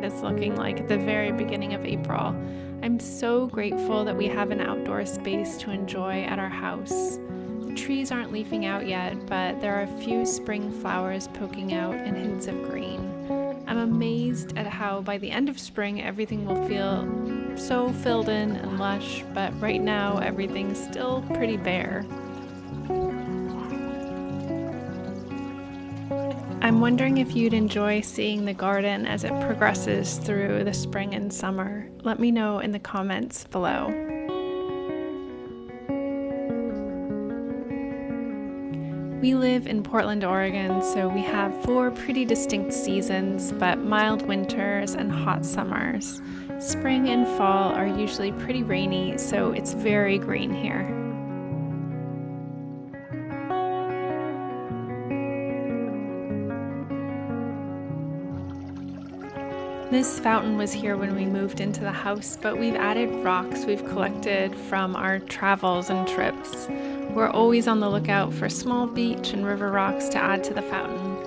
is looking like at the very beginning of April. I'm so grateful that we have an outdoor space to enjoy at our house. The trees aren't leafing out yet, but there are a few spring flowers poking out and hints of green. I'm amazed at how by the end of spring everything will feel so filled in and lush, but right now everything's still pretty bare. I'm wondering if you'd enjoy seeing the garden as it progresses through the spring and summer. Let me know in the comments below. We live in Portland, Oregon, so we have 4 pretty distinct seasons, but mild winters and hot summers. Spring and fall are usually pretty rainy, so it's very green here. This fountain was here when we moved into the house, but we've added rocks we've collected from our travels and trips. We're always on the lookout for small beach and river rocks to add to the fountain.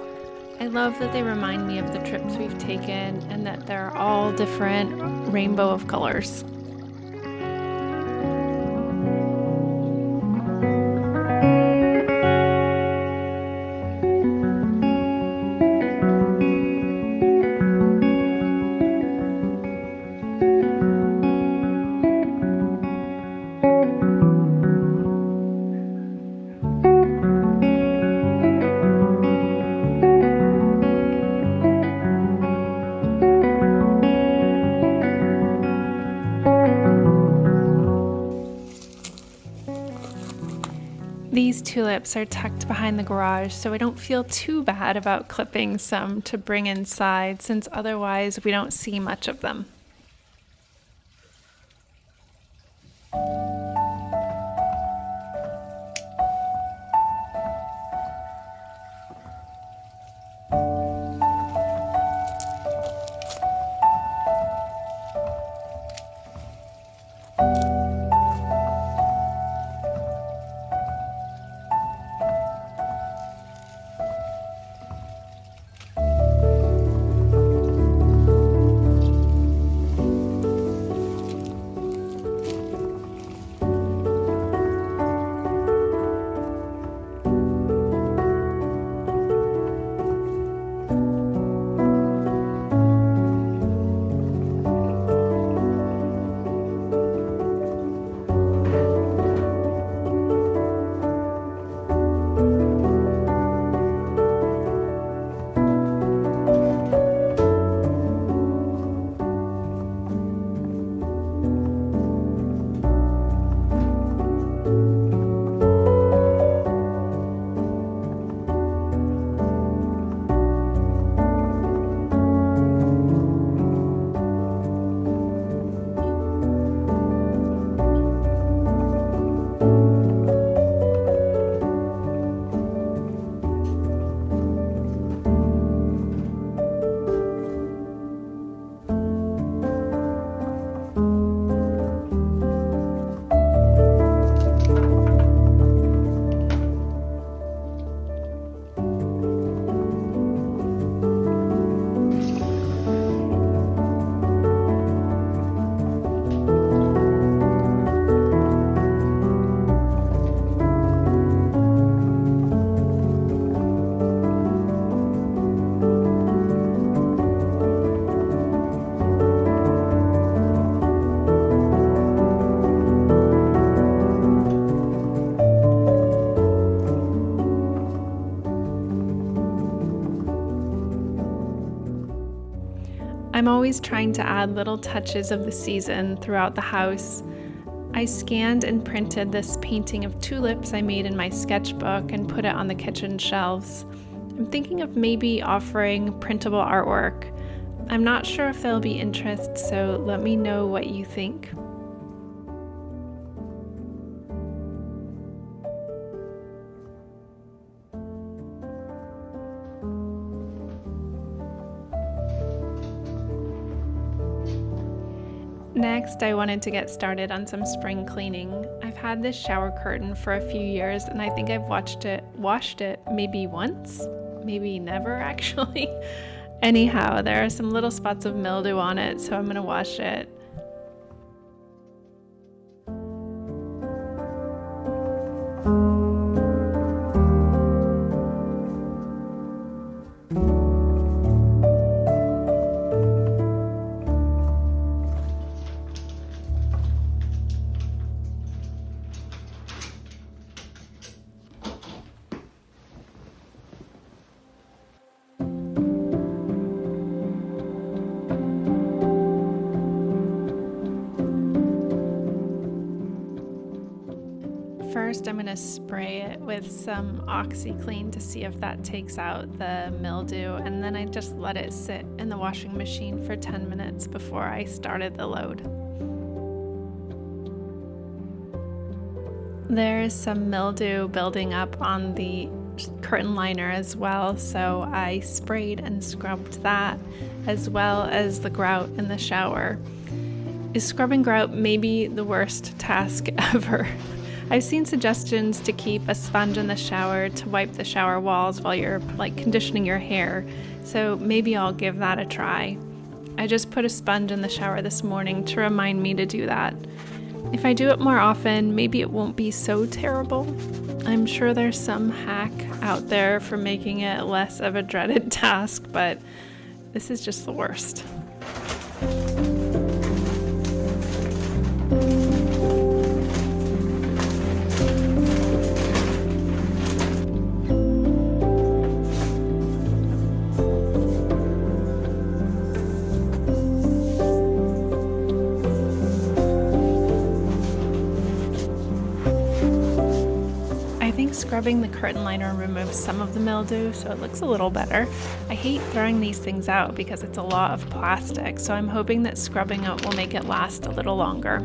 I love that they remind me of the trips we've taken and that they're all different rainbow of colors. These tulips are tucked behind the garage, so I don't feel too bad about clipping some to bring inside, since otherwise we don't see much of them. I'm always trying to add little touches of the season throughout the house. I scanned and printed this painting of tulips I made in my sketchbook and put it on the kitchen shelves. I'm thinking of maybe offering printable artwork. I'm not sure if there'll be interest, so let me know what you think. Next, I wanted to get started on some spring cleaning. I've had this shower curtain for a few years, and I think I've washed it maybe once, maybe never actually. Anyhow, there are some little spots of mildew on it, so I'm gonna wash it. First, I'm going to spray it with some OxyClean to see if that takes out the mildew, and then I just let it sit in the washing machine for 10 minutes before I started the load. There's some mildew building up on the curtain liner as well, so I sprayed and scrubbed that, as well as the grout in the shower. Is scrubbing grout maybe the worst task ever? I've seen suggestions to keep a sponge in the shower to wipe the shower walls while you're conditioning your hair, so maybe I'll give that a try. I just put a sponge in the shower this morning to remind me to do that. If I do it more often, maybe it won't be so terrible. I'm sure there's some hack out there for making it less of a dreaded task, but this is just the worst. Scrubbing the curtain liner removes some of the mildew, so it looks a little better. I hate throwing these things out because it's a lot of plastic, so I'm hoping that scrubbing it will make it last a little longer.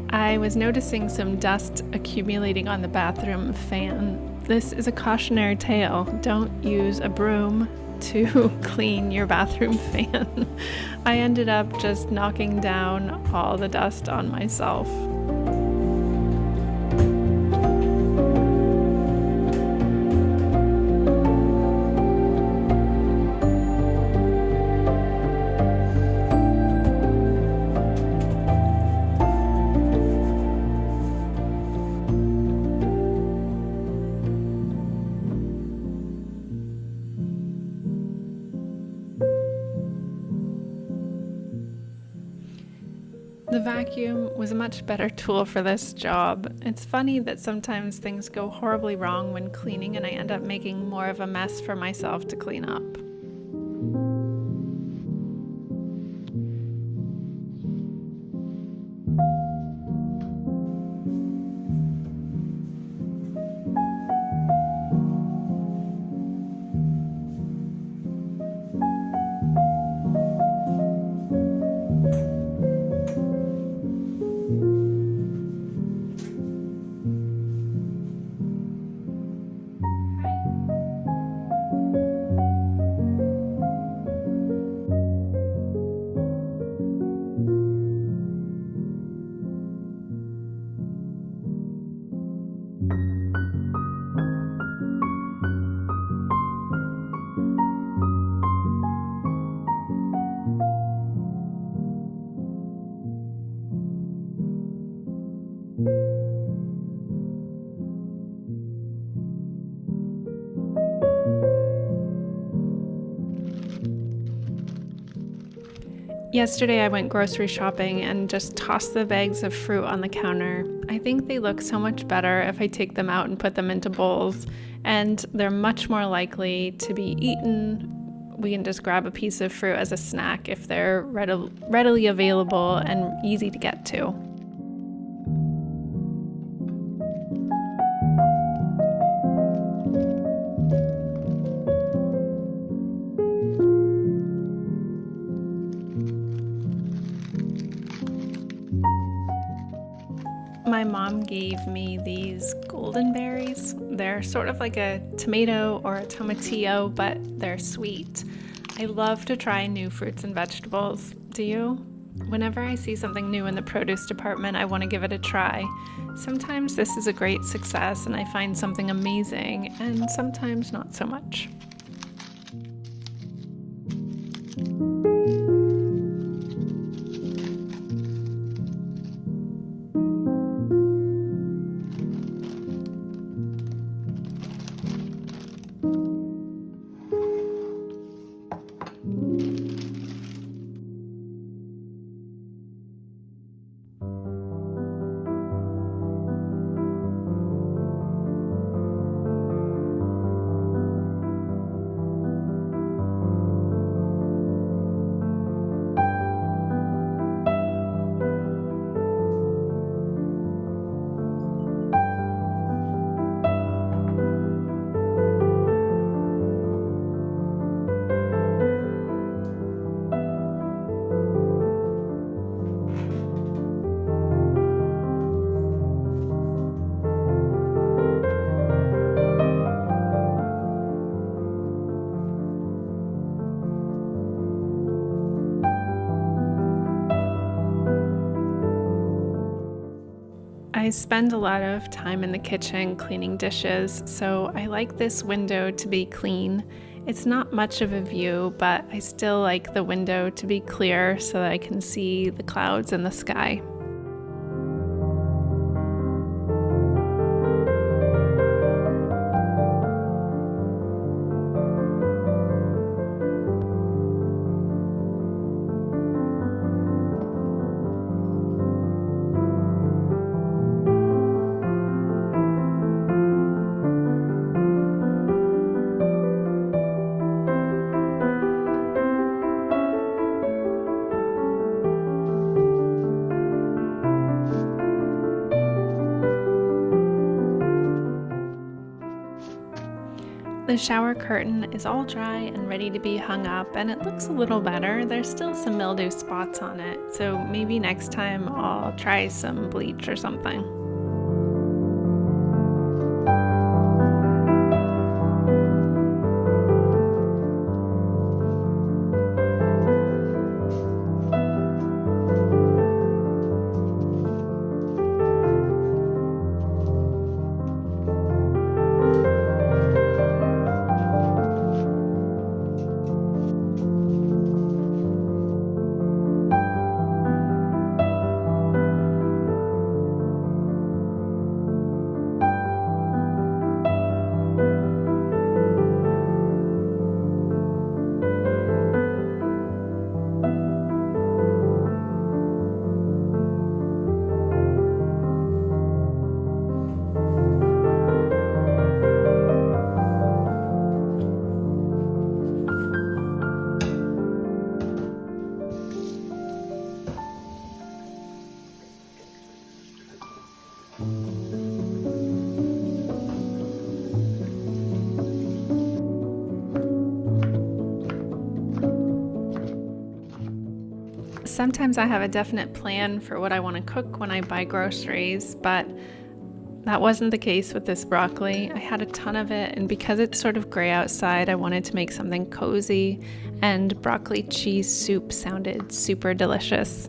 I was noticing some dust accumulating on the bathroom fan. This is a cautionary tale. Don't use a broom to clean your bathroom fan. I ended up just knocking down all the dust on myself. The vacuum was a much better tool for this job. It's funny that sometimes things go horribly wrong when cleaning and I end up making more of a mess for myself to clean up. Yesterday I went grocery shopping and just tossed the bags of fruit on the counter. I think they look so much better if I take them out and put them into bowls, and they're much more likely to be eaten. We can just grab a piece of fruit as a snack if they're readily available and easy to get to. My mom gave me these golden berries. They're sort of like a tomato or a tomatillo, but they're sweet. I love to try new fruits and vegetables. Do you? Whenever I see something new in the produce department, I want to give it a try. Sometimes this is a great success and I find something amazing, and sometimes not so much. I spend a lot of time in the kitchen cleaning dishes, so I like this window to be clean. It's not much of a view, but I still like the window to be clear so that I can see the clouds and the sky. The shower curtain is all dry and ready to be hung up, and it looks a little better. There's still some mildew spots on it, so maybe next time I'll try some bleach or something. Sometimes I have a definite plan for what I want to cook when I buy groceries, but that wasn't the case with this broccoli. I had a ton of it, and because it's sort of gray outside, I wanted to make something cozy, and broccoli cheese soup sounded super delicious.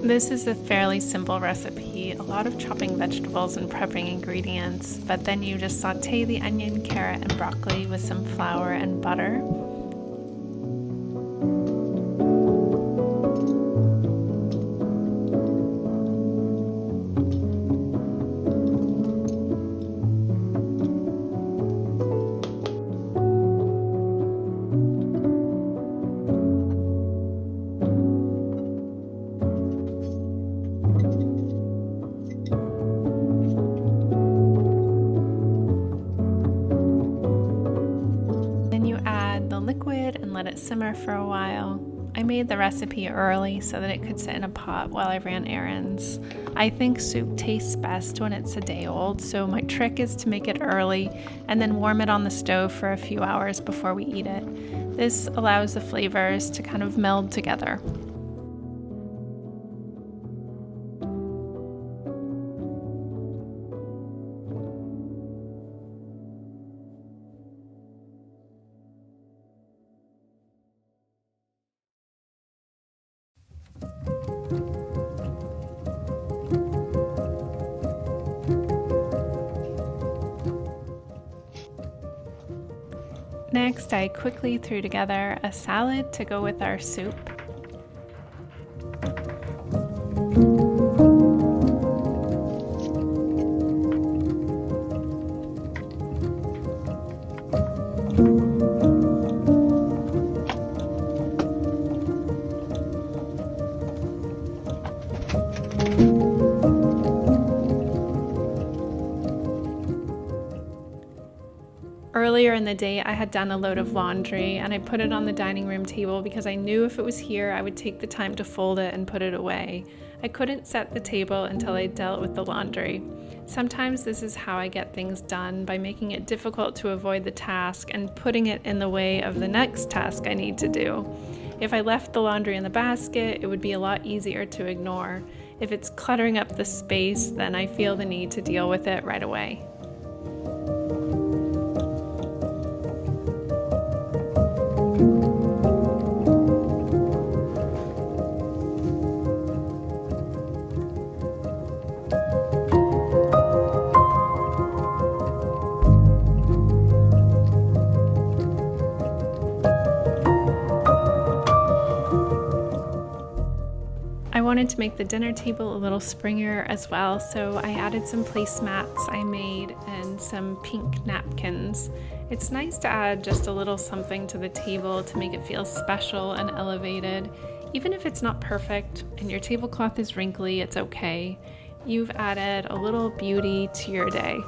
This is a fairly simple recipe, a lot of chopping vegetables and prepping ingredients, but then you just saute the onion, carrot, and broccoli with some flour and butter. Liquid and let it simmer for a while. I made the recipe early so that it could sit in a pot while I ran errands. I think soup tastes best when it's a day old, so my trick is to make it early and then warm it on the stove for a few hours before we eat it. This allows the flavors to kind of meld together. Next, I quickly threw together a salad to go with our soup. Earlier in the day, I had done a load of laundry and I put it on the dining room table because I knew if it was here, I would take the time to fold it and put it away. I couldn't set the table until I dealt with the laundry. Sometimes this is how I get things done, by making it difficult to avoid the task and putting it in the way of the next task I need to do. If I left the laundry in the basket, it would be a lot easier to ignore. If it's cluttering up the space, then I feel the need to deal with it right away. I wanted to make the dinner table a little springier as well, so I added some placemats I made and some pink napkins. It's nice to add just a little something to the table to make it feel special and elevated. Even if it's not perfect and your tablecloth is wrinkly, it's okay. You've added a little beauty to your day.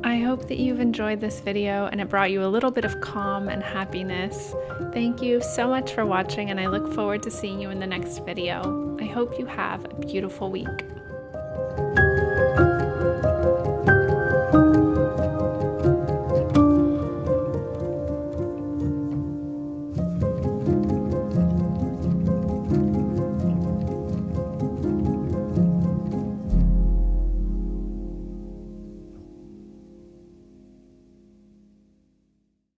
I hope that you've enjoyed this video and it brought you a little bit of calm and happiness. Thank you so much for watching, and I look forward to seeing you in the next video. I hope you have a beautiful week.